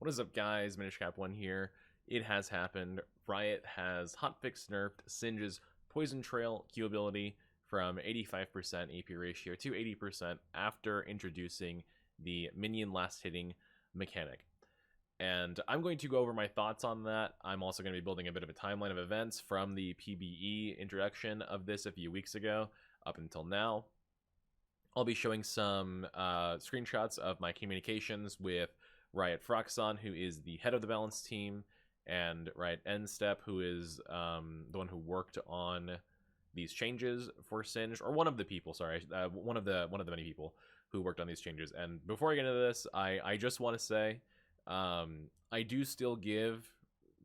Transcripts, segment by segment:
What is up, guys? Minish Cap 1 here. It has happened. Riot has Hot Fixed Nerfed Singe's Poison Trail Q ability from 85% AP ratio to 80% after introducing the minion last hitting mechanic. And I'm going to go over my thoughts on that. I'm also going to be building a bit of a timeline of events from the PBE introduction of this a few weeks ago up until now. I'll be showing some screenshots of my communications with Riot Froxon, who is the head of the balance team, and Riot N-Step, who is the one who worked on these changes for Singed, or one of the people, sorry, one of the many people who worked on these changes. And before I get into this, I just want to say, I do still give,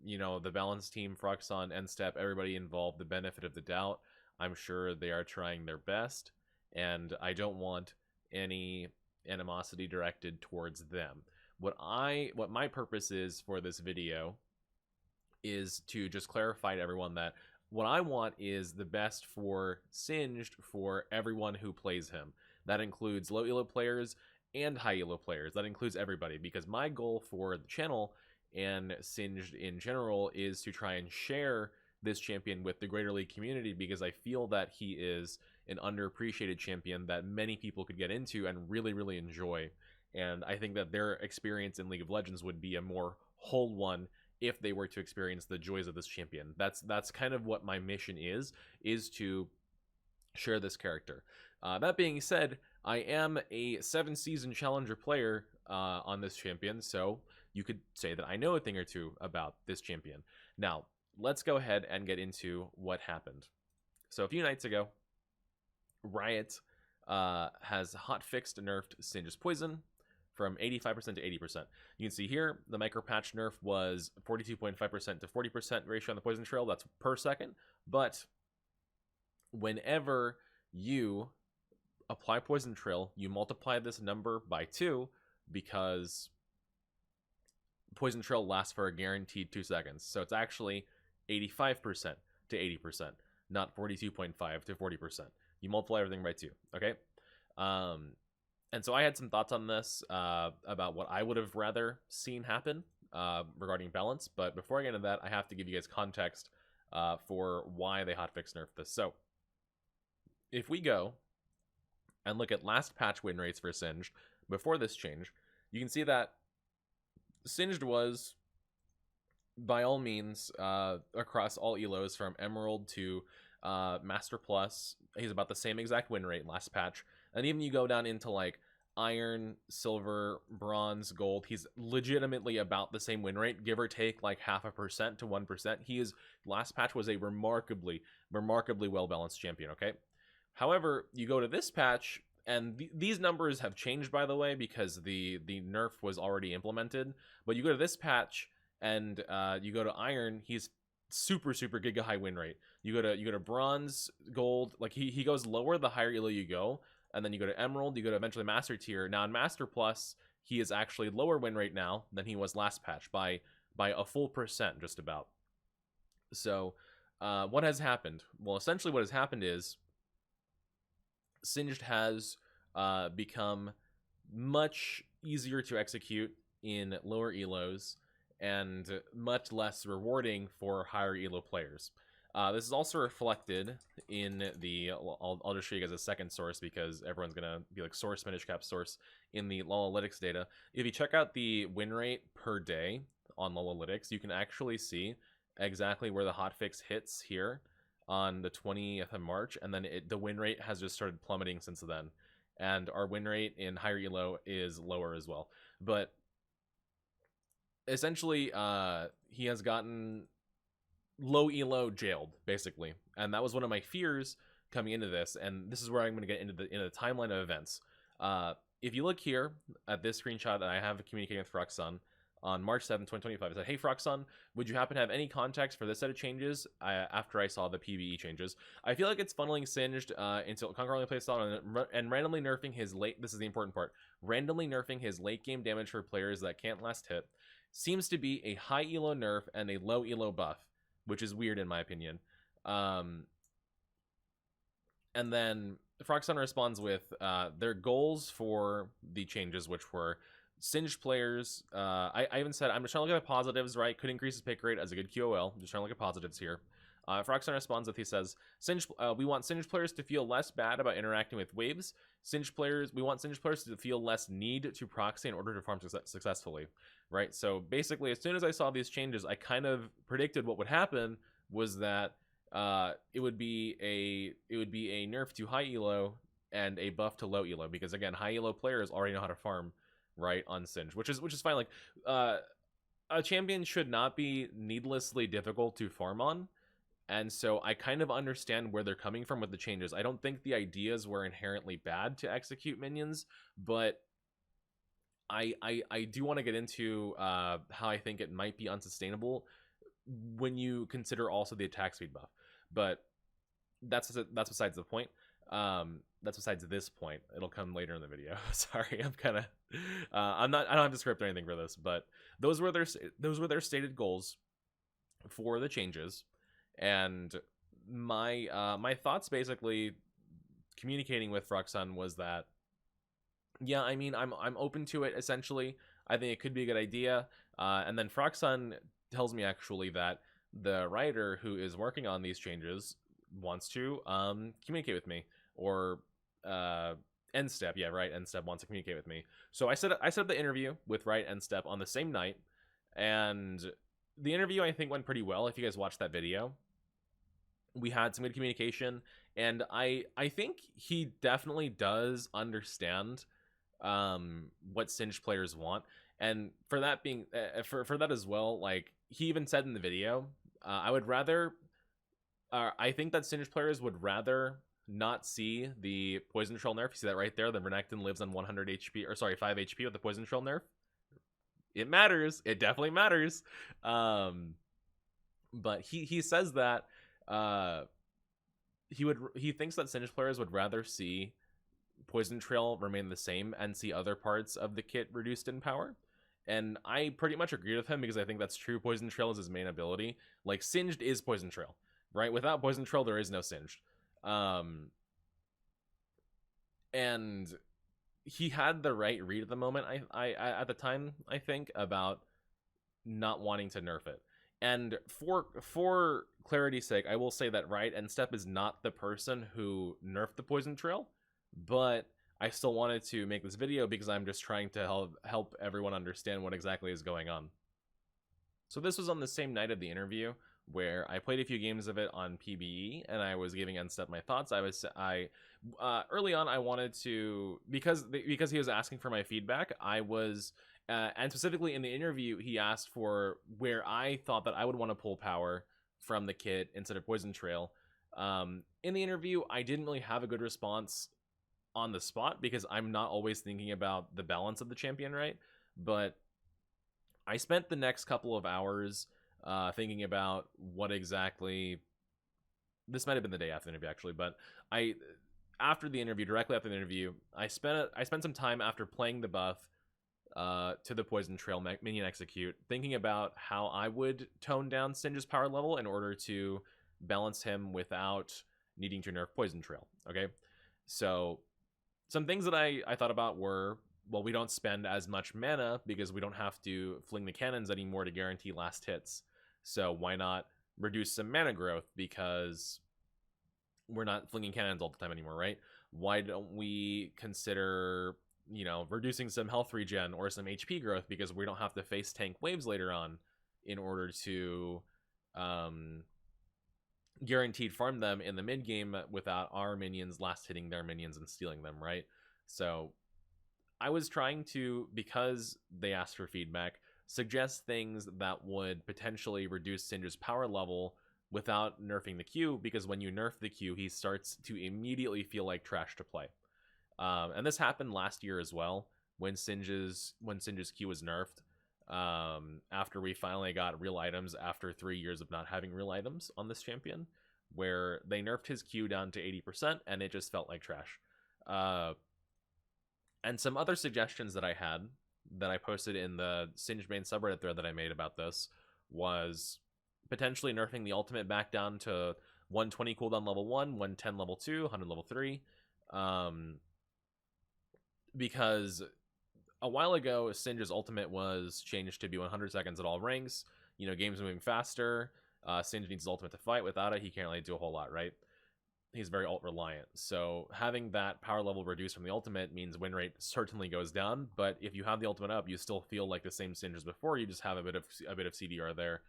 the balance team, Froxon, N-Step, everybody involved the benefit of the doubt. I'm sure they are trying their best, and I don't want any animosity directed towards them. What my purpose is for this video is to just clarify to everyone that what I want is the best for Singed for everyone who plays him. That includes low elo players and high elo players. That includes everybody, because my goal for the channel and Singed in general is to try and share this champion with the greater league community, because I feel that he is an underappreciated champion that many people could get into and really enjoy. And I think that their experience in League of Legends would be a more whole one if they were to experience the joys of this champion. That's kind of what my mission is to share this character. That being said, I am a 7-season challenger player on this champion, so you could say that I know a thing or two about this champion. Now, let's go ahead and get into what happened. So a few nights ago, Riot has Hot Fixed Nerfed Singe's Poison from 85% to 80%. You can see here the micro patch nerf was 42.5% to 40% ratio on the poison trail. That's per second. But whenever you apply poison trail, you multiply this number by 2, because poison trail lasts for a guaranteed 2 seconds. So it's actually 85% to 80%, not 42.5 to 40%. You multiply everything by 2. Okay. And so I had some thoughts on this about what I would have rather seen happen regarding balance. But before I get into that, I have to give you guys context for why they hotfix nerfed this. So if we go and look at last patch win rates for Singed before this change, you can see that Singed was, by all means, across all elos from Emerald to Master Plus, he's about the same exact win rate last patch. And even you go down into like Iron, Silver, Bronze, Gold, he's legitimately about the same win rate, give or take like 0.5% to 1%. He is, last patch was a remarkably well balanced champion. Okay. However, you go to this patch, and these numbers have changed, by the way, because the nerf was already implemented. But you go to this patch and you go to Iron, he's super giga high win rate. You go to Bronze, Gold, like he goes lower the higher elo you go, and then you go to Emerald, you go to eventually Master Tier. Now in Master Plus, he is actually lower win rate now than he was last patch by a full percent, just about. So what has happened? Well, essentially what has happened is Singed has become much easier to execute in lower elos and much less rewarding for higher elo players. This is also reflected in the, I'll just show you guys a second source, because everyone's going to be like source, Minish Cap source, in the Lolalytics data. If you check out the win rate per day on Lolalytics, you can actually see exactly where the hotfix hits here on the 20th of March, and then the win rate has just started plummeting since then. And our win rate in higher elo is lower as well. But essentially, he has gotten low elo jailed, basically, and that was one of my fears coming into this. And this is where I'm going to get into the timeline of events. If you look here at this screenshot that I have communicating with Froxon on March 7th, 2025, I said, "Hey Froxon, would you happen to have any context for this set of changes?" After I saw the PBE changes, I feel like it's funneling Singed into Conquer only playstyle and randomly nerfing his late. This is the important part. Randomly nerfing his late game damage for players that can't last hit seems to be a high elo nerf and a low elo buff, which is weird in my opinion. And then Froxon responds with their goals for the changes, which were Singed players, I even said, I'm just trying to look at the positives, right? Could increase his pick rate as a good QOL. Just trying to look at positives here. Froxon responds with, he says, we want Singed players to feel less bad about interacting with waves. We want Singed players to feel less need to proxy in order to farm successfully, right? So basically, as soon as I saw these changes, I kind of predicted what would happen was that it would be a nerf to high elo and a buff to low elo, because again, high elo players already know how to farm, right, on Singed, which is fine. Like, a champion should not be needlessly difficult to farm on. And so I kind of understand where they're coming from with the changes. I don't think the ideas were inherently bad to execute minions, but I do want to get into how I think it might be unsustainable when you consider also the attack speed buff. But that's besides the point. That's besides this point. It'll come later in the video. Sorry, I'm kind of I don't have the script or anything for this, but those were their stated goals for the changes. And my thoughts, basically communicating with Froxon, was that, yeah, I mean, I'm open to it. Essentially, I think it could be a good idea. And then Froxon tells me actually that the writer who is working on these changes wants to communicate with me, or N-Step, yeah, right, N-Step wants to communicate with me. So I set up the interview with Riot N-Step on the same night, and the interview, I think, went pretty well. If you guys watched that video, we had some good communication, and I think he definitely does understand what Singed players want. And for that being for that as well, like, he even said in the video, I would rather I think that Singed players would rather not see the Poison Troll nerf. You see that right there? The Renekton lives on 100 HP, or sorry, 5 HP with the Poison Troll nerf. It matters. It definitely matters. But he says that he thinks that Singed players would rather see Poison Trail remain the same and see other parts of the kit reduced in power. And I pretty much agree with him, because I think that's true. Poison Trail is his main ability. Like, Singed is Poison Trail, right? Without Poison Trail, there is no Singed. And he had the right read at the moment, I at the time, I think, about not wanting to nerf it. And for clarity's sake, I will say that Riot N-Step is not the person who nerfed the Poison Trail, but I still wanted to make this video because I'm just trying to help everyone understand what exactly is going on. So this was on the same night of the interview, where I played a few games of it on PBE, and I was giving N-Step my thoughts. Early on, I wanted to, because he was asking for my feedback, I was, and specifically in the interview, he asked for where I thought that I would want to pull power from the kit instead of Poison Trail. In the interview, I didn't really have a good response on the spot, because I'm not always thinking about the balance of the champion, right? But I spent the next couple of hours thinking about what exactly, this might have been the day after the interview actually, but directly after the interview, I spent some time after playing the buff to the Poison Trail minion execute, thinking about how I would tone down Singe's power level in order to balance him without needing to nerf Poison Trail. Okay, so some things that I thought about were, well, we don't spend as much mana because we don't have to fling the cannons anymore to guarantee last hits. So why not reduce some mana growth, because we're not flinging cannons all the time anymore, right? Why don't we consider, reducing some health regen or some HP growth, because we don't have to face tank waves later on in order to guaranteed farm them in the mid game without our minions last hitting their minions and stealing them, right? So I was trying to, because they asked for feedback, suggest things that would potentially reduce Singe's power level without nerfing the Q, because when you nerf the Q, he starts to immediately feel like trash to play. And this happened last year as well, when Singe's Q was nerfed. After we finally got real items after 3 years of not having real items on this champion, where they nerfed his Q down to 80% and it just felt like trash. And some other suggestions that I had that I posted in the Singed main subreddit thread that I made about this was potentially nerfing the ultimate back down to 120 cooldown level 1, 110 level 2, 100 level 3. Because a while ago, Singe's ultimate was changed to be 100 seconds at all ranks. You know, games moving faster. Singe needs his ultimate to fight. Without it, he can't really do a whole lot, right? He's very ult reliant. So having that power level reduced from the ultimate means win rate certainly goes down. But if you have the ultimate up, you still feel like the same Singe as before. You just have a bit of CDR there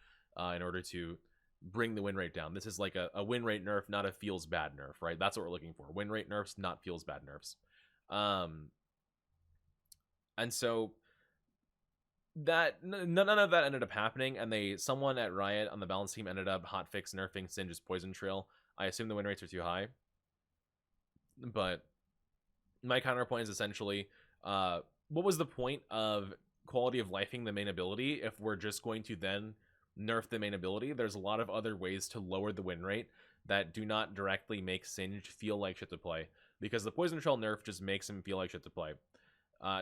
in order to bring the win rate down. This is like a win rate nerf, not a feels bad nerf, right? That's what we're looking for. Win rate nerfs, not feels bad nerfs. And so that none of that ended up happening, and someone at Riot on the balance team ended up hot fix nerfing Singe's poison trail. I assume the win rates are too high, but my counterpoint is essentially, what was the point of quality of lifing the main ability if we're just going to then nerf the main ability? There's a lot of other ways to lower the win rate that do not directly make Singe feel like shit to play, because the poison trail nerf just makes him feel like shit to play.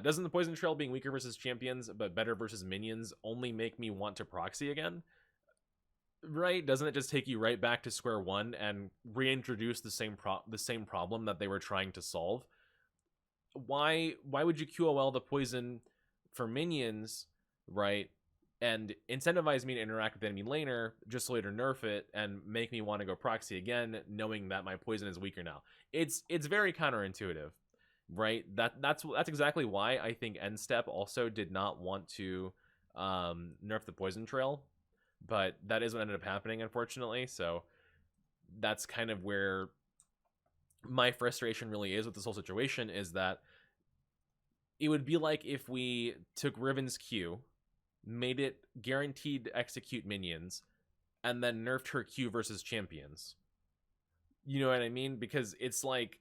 Doesn't the poison trail being weaker versus champions but better versus minions only make me want to proxy again? Right? Doesn't it just take you right back to square one and reintroduce the same problem that they were trying to solve? Why would you QOL the poison for minions, right? And incentivize me to interact with the enemy laner just so later nerf it and make me want to go proxy again, knowing that my poison is weaker now. It's very counterintuitive, right? That's exactly why I think N-Step also did not want to nerf the poison trail, but that is what ended up happening, unfortunately. So that's kind of where my frustration really is with this whole situation, is that it would be like if we took Riven's Q, made it guaranteed to execute minions, and then nerfed her Q versus champions. You know what I mean? Because it's like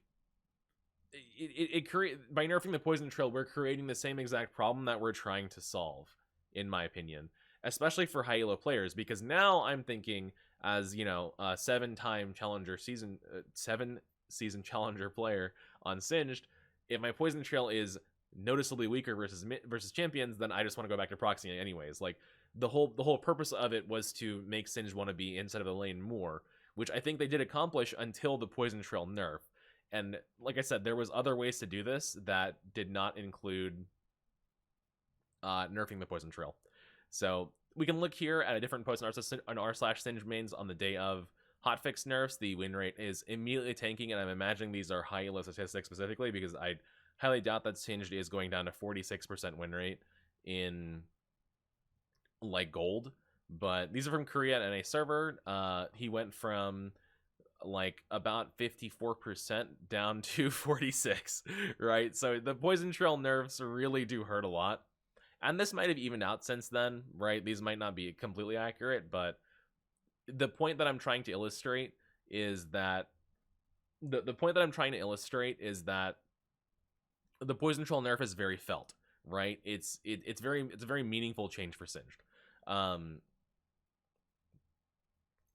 by nerfing the poison trail, we're creating the same exact problem that we're trying to solve, in my opinion, especially for high elo players. Because now I'm thinking, as you know, a 7-time challenger season 7-season challenger player on Singed, if my poison trail is noticeably weaker versus champions, then I just want to go back to proxying anyways. Like the whole purpose of it was to make Singed want to be inside of the lane more, which I think they did accomplish until the poison trail nerf. And like I said, there was other ways to do this that did not include nerfing the poison trail. So we can look here at a different post on r/Singed mains on the day of Hot Fixed Nerfs. The win rate is immediately tanking, and I'm imagining these are high elo statistics specifically, because I highly doubt that Singed is going down to 46% win rate in like gold. But these are from Korea and a server. He went from like about 54% down to 46, right? So the poison trail nerfs really do hurt a lot. And this might have evened out since then, right? These might not be completely accurate, but the point that I'm trying to illustrate is that the poison trail nerf is very felt, right? It's a very meaningful change for Singed.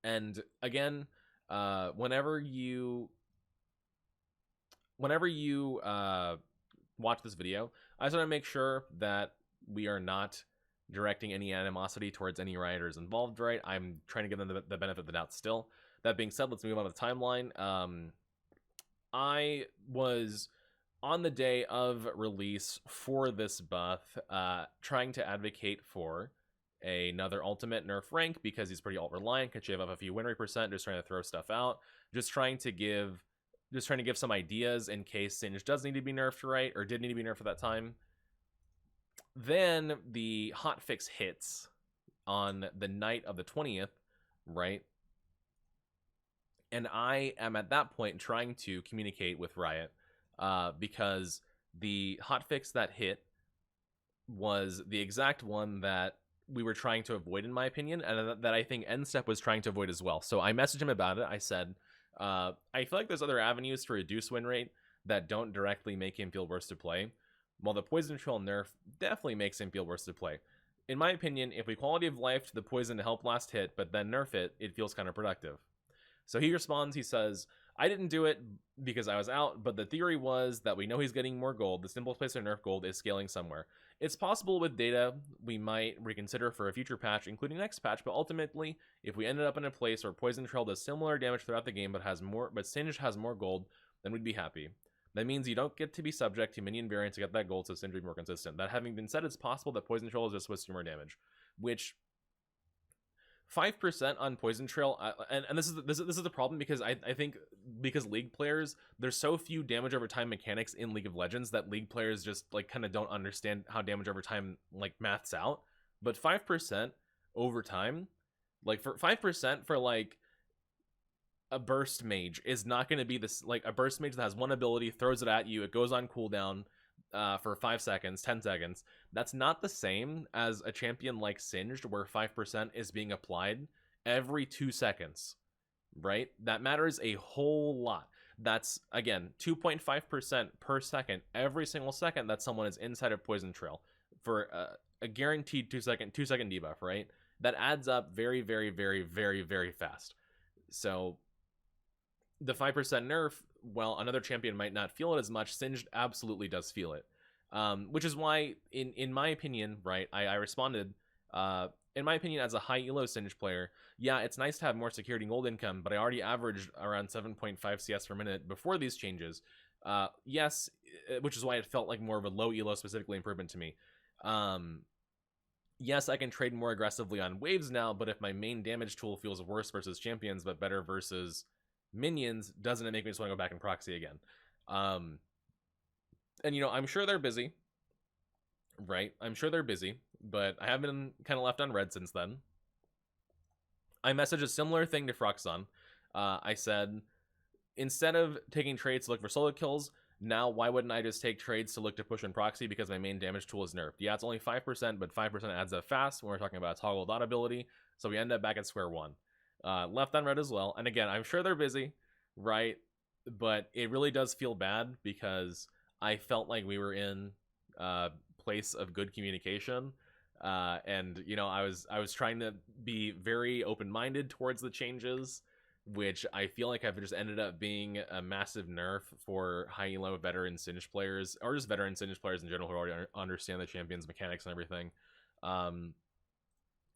And again, whenever you watch this video, I just want to make sure that we are not directing any animosity towards any rioters involved, right? I'm trying to give them the benefit of the doubt still. That being said, let's move on to the timeline. I was on the day of release for this buff, trying to advocate for another ultimate nerf rank, because he's pretty ult reliant, can shave off a few win rate percent, just trying to throw stuff out, just trying to give some ideas in case Singed does need to be nerfed, right, or did need to be nerfed at that time. Then the hotfix hits on the night of the 20th, right? And I am at that point trying to communicate with Riot, because the hotfix that hit was the exact one that we were trying to avoid, in my opinion, and that I think N-Step was trying to avoid as well. So I messaged him about it. I said, I feel like there's other avenues to reduce win rate that don't directly make him feel worse to play, while the poison trail nerf definitely makes him feel worse to play. In my opinion, if we quality of life the poison to help last hit, but then nerf it, it feels counterproductive. So he responds, he says, I didn't do it because I was out, but the theory was that we know he's getting more gold. The simplest place to nerf gold is scaling somewhere. It's possible with data we might reconsider for a future patch, including next patch, but ultimately, if we ended up in a place where poison trail does similar damage throughout the game but Singed has more gold, then we'd be happy. That means you don't get to be subject to minion variants to get that gold, so Singed will be more consistent. That having been said, it's possible that Poison Trail is just supposed to do more damage, which 5% on Poison Trail, and this is the problem, because I think because League players, there's so few damage over time mechanics in League of Legends that League players just like kind of don't understand how damage over time like maths out. But 5% over time, like for 5% for like a burst mage is not going to be this, like a burst mage that has one ability, throws it at you, it goes on cooldown for 5 seconds, 10 seconds. That's not the same as a champion like Singed, where 5% is being applied every 2 seconds, right? That matters a whole lot. That's, again, 2.5% per second every single second that someone is inside of Poison Trail for a guaranteed 2-second debuff, right? That adds up very, very, very, very, very fast. So the 5% nerf, well, another champion might not feel it as much. Singed absolutely does feel it, which is why, in my opinion, right, I responded, in my opinion, as a high elo Singed player, yeah, it's nice to have more security gold income, but I already averaged around 7.5 CS per minute before these changes. Yes, which is why it felt like more of a low elo specifically improvement to me. Yes, I can trade more aggressively on waves now, but if my main damage tool feels worse versus champions but better versus minions, doesn't it make me just want to go back and proxy again? And you know, I'm sure they're busy, right? I'm sure they're busy, but I have been kind of left on red since then. I messaged a similar thing to Froxon. I said, instead of taking trades to look for solo kills, now why wouldn't I just take trades to look to push and proxy, because my main damage tool is nerfed? Yeah, it's only 5%, but 5% adds up fast when we're talking about a toggle dot ability, so we end up back at square one. Left on red as well, and again, I'm sure they're busy, right? But it really does feel bad, because I felt like we were in a place of good communication, and you know, I was trying to be very open-minded towards the changes, which I feel like I've just ended up being a massive nerf for high elo veteran Singed players, or just veteran Singed players in general who already understand the champion's mechanics and everything.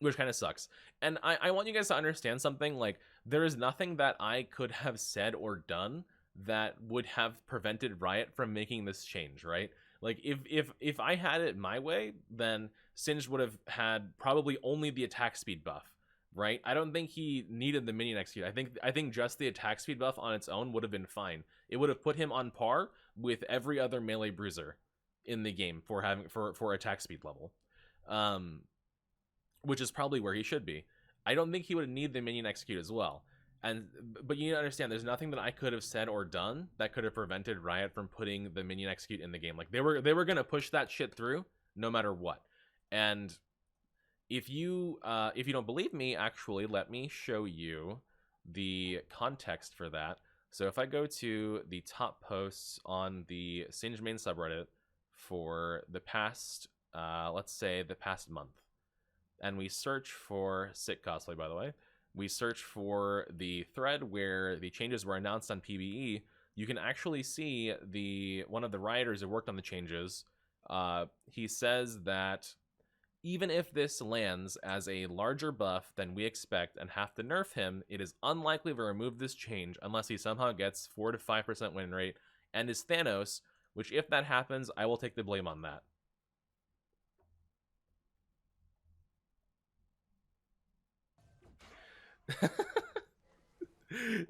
Which kind of sucks. And I want you guys to understand something. Like, there is nothing that I could have said or done that would have prevented Riot from making this change, right? Like, if I had it my way, then Singed would have had probably only the attack speed buff, right? I don't think he needed the minion execute. I think just the attack speed buff on its own would have been fine. It would have put him on par with every other melee bruiser in the game for having for attack speed level. Which is probably where he should be. I don't think he would need the minion execute as well. But you need to understand, there's nothing that I could have said or done that could have prevented Riot from putting the minion execute in the game. Like, they were gonna push that shit through no matter what. And if you don't believe me, actually, let me show you the context for that. So if I go to the top posts on the Singed main subreddit for the past, let's say the past month, and we search for sick cosplay, by the way, we search for the thread where the changes were announced on PvE, you can actually see one of the rioters who worked on the changes. He says that even if this lands as a larger buff than we expect and have to nerf him, it is unlikely to remove this change unless he somehow gets 4 to 5% win rate and is Thanos, which if that happens, I will take the blame on that.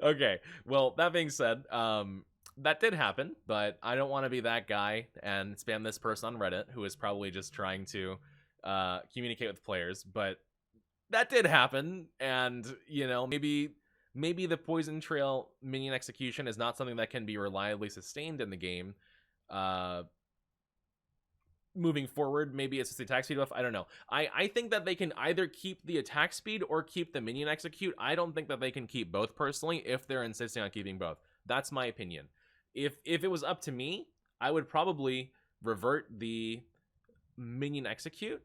Okay, well, that being said, that did happen, but I don't want to be that guy and spam this person on Reddit who is probably just trying to communicate with players. But that did happen, and you know, maybe the Poison Trail minion execution is not something that can be reliably sustained in the game moving forward. Maybe it's just the attack speed buff. I don't know. I think that they can either keep the attack speed or keep the minion execute. I don't think that they can keep both, personally, if they're insisting on keeping both. That's my opinion. If it was up to me, I would probably revert the minion execute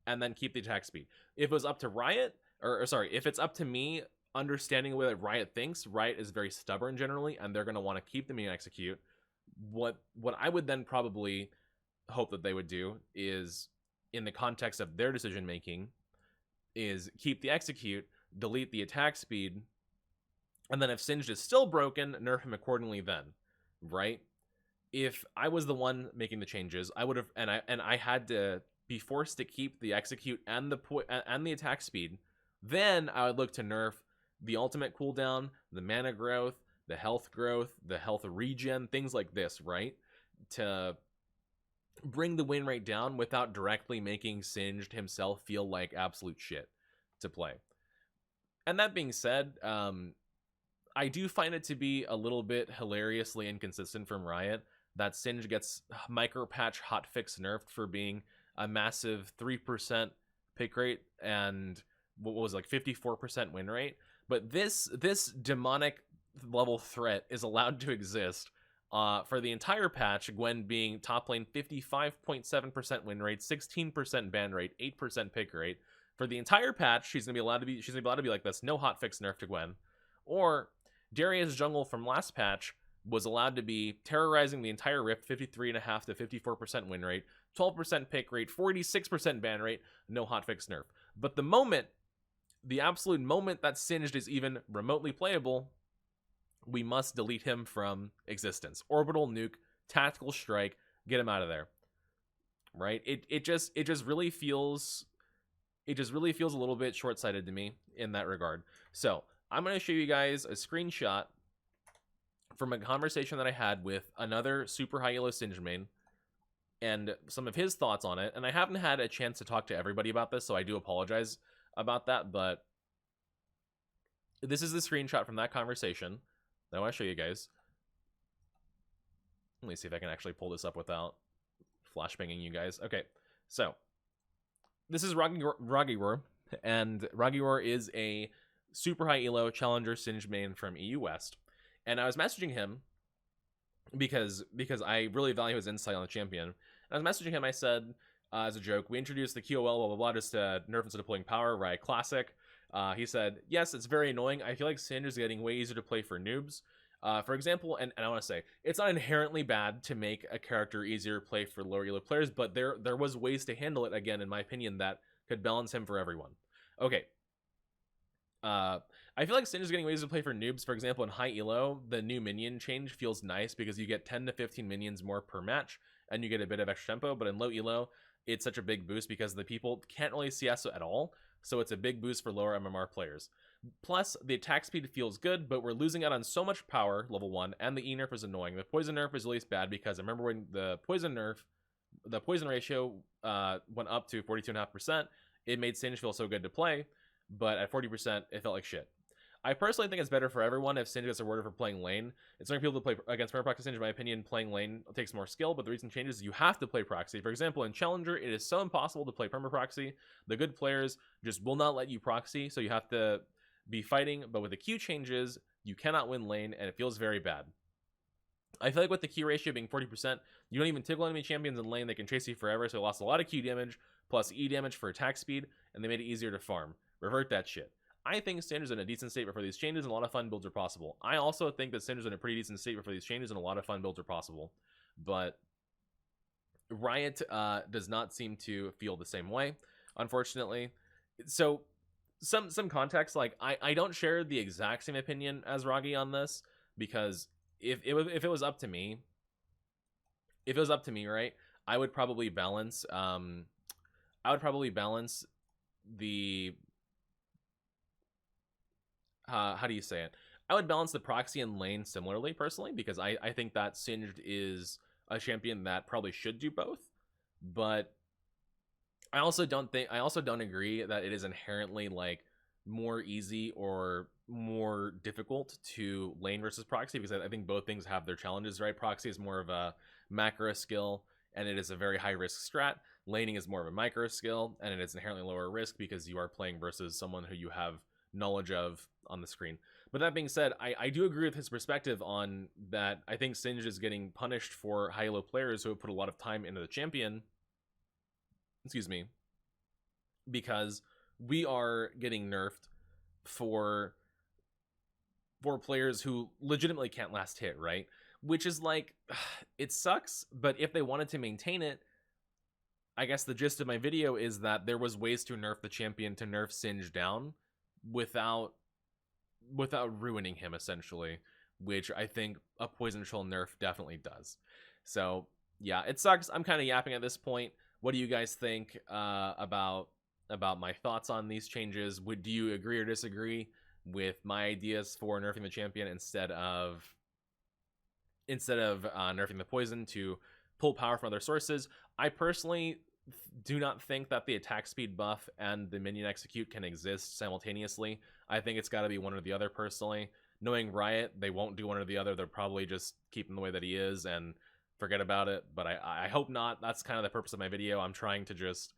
and then keep the attack speed. If it was up to Riot, or sorry, if it's up to me, understanding the way that Riot thinks, Riot is very stubborn generally, and they're going to want to keep the minion execute. What I would then probably hope that they would do is, in the context of their decision making, is keep the execute, delete the attack speed, and then if Singed is still broken, nerf him accordingly then, right? if I was the one making the changes, I would have, and I had to be forced to keep the execute and the attack speed, then I would look to nerf the ultimate cooldown, the mana growth, the health regen, things like this, right? To bring the win rate down without directly making Singed himself feel like absolute shit to play. And that being said, I do find it to be a little bit hilariously inconsistent from Riot that Singed gets micro patch hot fix nerfed for being a massive 3% pick rate and what was like 54% win rate. But this demonic level threat is allowed to exist for the entire patch, Gwen being top lane 55.7% win rate, 16% ban rate, 8% pick rate. For the entire patch, she's gonna be allowed to be like this, no hot fix nerf to Gwen. Or Darius jungle from last patch was allowed to be terrorizing the entire Rift, 53.5 to 54% win rate, 12% pick rate, 46% ban rate, no hot fix nerf. But the absolute moment that Singed is even remotely playable, we must delete him from existence. Orbital nuke, tactical strike, get him out of there. Right? It just really feels a little bit short-sighted to me in that regard. So I'm going to show you guys a screenshot from a conversation that I had with another super high elo Singed main and some of his thoughts on it. And I haven't had a chance to talk to everybody about this, so I do apologize about that. But this is the screenshot from that conversation that I want to show you guys. Let me see if I can actually pull this up without flashbanging you guys. Okay, so this is Ragiroar, and Ragiroar is a super high elo challenger Singed main from EU West. And I was messaging him because I really value his insight on the champion. And I was messaging him, I said, as a joke, we introduced the QOL, blah, blah, blah, just to nerf instead of deploying power, Riot Classic. He said, yes, it's very annoying. I feel like Singed is getting way easier to play for noobs. For example, and I want to say, it's not inherently bad to make a character easier to play for lower elo players, but there was ways to handle it, again, in my opinion, that could balance him for everyone. Okay. I feel like Singed is getting ways to play for noobs. For example, in high elo, the new minion change feels nice because you get 10 to 15 minions more per match, and you get a bit of extra tempo. But in low elo, it's such a big boost because the people can't really CS at all, so it's a big boost for lower MMR players. Plus, the attack speed feels good, but we're losing out on so much power, level 1, and the E nerf is annoying. The poison nerf is at least bad because I remember when the poison ratio went up to 42.5%, it made Singed feel so good to play, but at 40%, it felt like shit. I personally think it's better for everyone if Singed gets rewarded for playing lane. It's only people to play against Mirror Proxy Singed, in my opinion. Playing lane takes more skill, but the recent changes is you have to play proxy. For example, in Challenger, it is so impossible to play perma proxy. The good players just will not let you proxy, so you have to be fighting. But with the Q changes, you cannot win lane, and it feels very bad. I feel like with the Q ratio being 40%, you don't even tickle enemy champions in lane. They can chase you forever, so it lost a lot of Q damage, plus E damage for attack speed, and they made it easier to farm. Revert that shit. I think Singed's in a decent state before these changes, and a lot of fun builds are possible. I also think that Singed's in a pretty decent state before these changes, and a lot of fun builds are possible. But Riot does not seem to feel the same way, unfortunately. So some context, like I don't share the exact same opinion as Ragi on this, because if it was up to me, right, I would probably balance the how do you say it? I would balance the proxy and lane similarly, personally, because I think that Singed is a champion that probably should do both. But I also don't agree that it is inherently like more easy or more difficult to lane versus proxy, because I think both things have their challenges, right? Proxy is more of a macro skill, and it is a very high risk strat. Laning is more of a micro skill, and it is inherently lower risk because you are playing versus someone who you have knowledge of on the screen. But that being said, I do agree with his perspective on that. I think Singed is getting punished for high elo players who have put a lot of time into the champion, because we are getting nerfed for players who legitimately can't last hit, right? Which is like, it sucks, but if they wanted to maintain it, I guess the gist of my video is that there was ways to nerf the champion to nerf Singed down without ruining him, essentially, which I think a Poison Troll nerf definitely does. So yeah, it sucks. I'm kind of yapping at this point. What do you guys think about my thoughts on these changes? Do you agree or disagree with my ideas for nerfing the champion instead of nerfing the poison to pull power from other sources? I personally do not think that the attack speed buff and the minion execute can exist simultaneously. I think it's got to be one or the other personally. Knowing Riot, they won't do one or the other. They'll probably just keep him the way that he is and forget about it, but I hope not. That's kind of the purpose of my video. I'm trying to just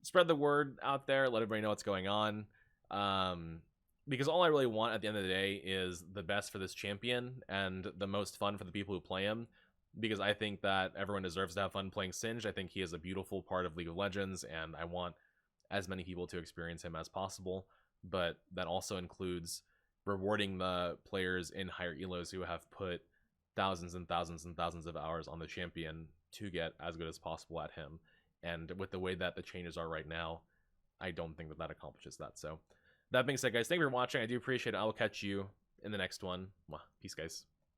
spread the word out there, let everybody know what's going on, because all I really want at the end of the day is the best for this champion and the most fun for the people who play him, because I think that everyone deserves to have fun playing Singed. I think he is a beautiful part of League of Legends, and I want as many people to experience him as possible, but that also includes rewarding the players in higher elos who have put thousands and thousands and thousands of hours on the champion to get as good as possible at him. And with the way that the changes are right now, I don't think that accomplishes that. So that being said, guys, thank you for watching. I do appreciate it. I will catch you in the next one. Peace, guys.